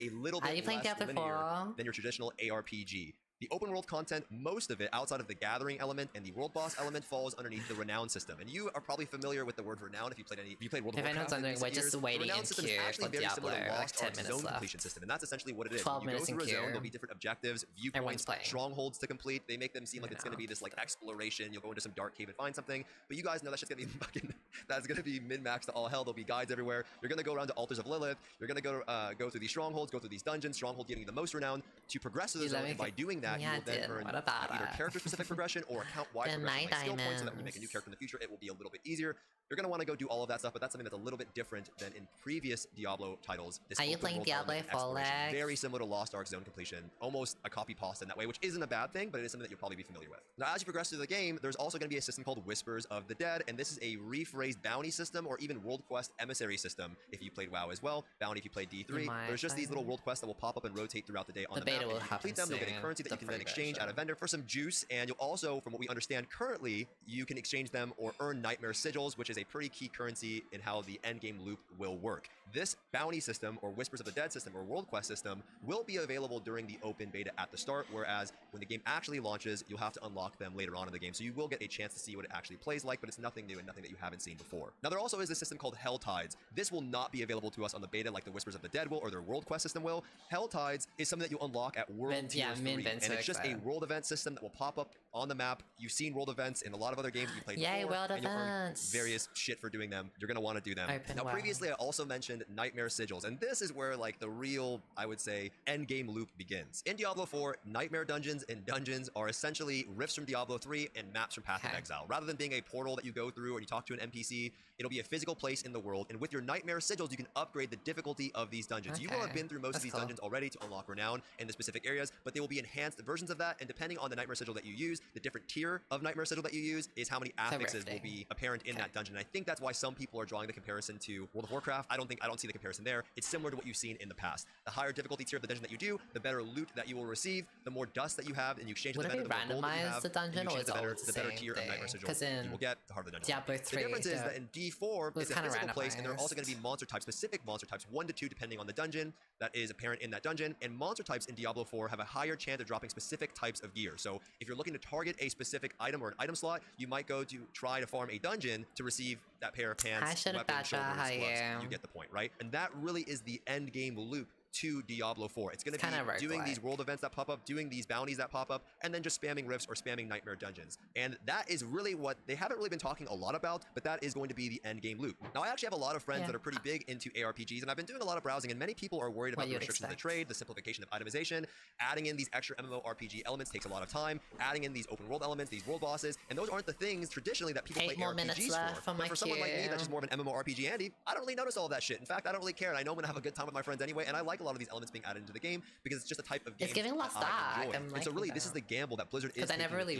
a little bit less linear than your traditional ARPG. The open world content, most of it, outside of the gathering element and the world boss element, falls underneath the renown system. And you are probably familiar with the word renown if you played World of Warcraft in recent years. The renown system is actually very similar to Lost Ark's zone completion system, and that's essentially what it is. When you go through a zone, there'll be different objectives, viewpoints, strongholds to complete. They make them seem like it's going to be this like exploration. You'll go into some dark cave and find something, but you guys know that's just going to be fucking. That's going to be min-maxed to all hell. There'll be guides everywhere. You're going to go around to altars of Lilith. You're going to go through these strongholds, go through these dungeons. Stronghold giving you the most renown to progress to the zone, and by doing that, you will then earn either character-specific progression or account-wide progression like skill points, so that when you make a new character in the future, it will be a little bit easier. You're going to want to go do all of that stuff, but that's something that's a little bit different than in previous Diablo titles. Are you playing Diablo 4 Legs? Very similar to Lost Ark zone completion, almost a copy-pasta in that way, which isn't a bad thing, but it is something that you'll probably be familiar with. Now, as you progress through the game, there's also going to be a system called Whispers of the Dead, and this is a rephrased bounty system, or even World Quest emissary system if you played WoW as well. Bounty if you played D3. There's just these little world quests that will pop up and rotate throughout the day on the map. If you complete them, you'll get a currency that you can then exchange at a vendor for some juice, and you'll also, from what we understand currently, you can exchange them or earn Nightmare Sigils, which is a pretty key currency in how the endgame loop will work. This bounty system, or Whispers of the Dead system, or World Quest system, will be available during the open beta at the start, whereas when the game actually launches, you'll have to unlock them later on in the game, so you will get a chance to see what it actually plays like, but it's nothing new and nothing that you haven't seen before. Now, there also is a system called Hell Tides. This will not be available to us on the beta like the Whispers of the Dead will, or their World Quest system will. Hell Tides is something that you unlock at World Tier 3, and it's just a world event system that will pop up on the map. You've seen world events in a lot of other games that you played before, world and you'll earn events. various shit for doing them. You're going to want to do them. Now, previously, I also mentioned Nightmare Sigils, and this is where, like, the real, I would say, endgame loop begins. In Diablo 4, Nightmare Dungeons and dungeons are essentially rifts from Diablo 3 and maps from Path of Exile. Rather than being a portal that you go through or you talk to an NPC, it'll be a physical place in the world, and with your Nightmare Sigils, you can upgrade the difficulty of these dungeons. You will have been through most of these dungeons already to unlock renown in the specific areas, but they will be enhanced versions of that, and depending on the Nightmare Sigil that you use, the different tier of Nightmare Sigil that you use is how many affixes will be apparent in that dungeon. And I think that's why some people are drawing the comparison to World of Warcraft. I don't see the comparison there. It's similar to what you've seen in the past. The higher difficulty tier of the dungeon that you do, the better loot that you will receive, the more dust that you have, and you exchange with the vendor, the more gold that you have, the dungeon, or the better tier of Nightmare Sigil you will get, the harder the dungeon. Diablo 3, the difference is that in D4, it's a physical place, and there are also going to be monster types, specific monster types, 1 to 2 depending on the dungeon that is apparent in that dungeon, and monster types in Diablo 4 have a higher chance of dropping specific types of gear. So if you're looking to target a specific item or an item slot, you might go to try to farm a dungeon to receive that pair of pants, weapon, shoulders, gloves. You get the point, right? And that really is the end game loop to Diablo 4. It's going to be doing these world events that pop up, doing these bounties that pop up, and then just spamming rifts or spamming Nightmare Dungeons. And that is really what they haven't really been talking a lot about, but that is going to be the end game loop. Now, I actually have a lot of friends that are pretty big into ARPGs, and I've been doing a lot of browsing, and many people are worried about the restrictions of the trade, the simplification of itemization. Adding in these extra MMORPG elements takes a lot of time. Adding in these open world elements, these world bosses, and those aren't the things traditionally that people play ARPGs for. But for someone like me that's just more of an MMORPG Andy, I don't really notice all of that shit. In fact, I don't really care, and I know I'm going to have a good time with my friends anyway, and I like a lot of these elements being added into the game because it's just a type of game it's giving Lost Ark. And so really, this is the gamble that Blizzard is taking with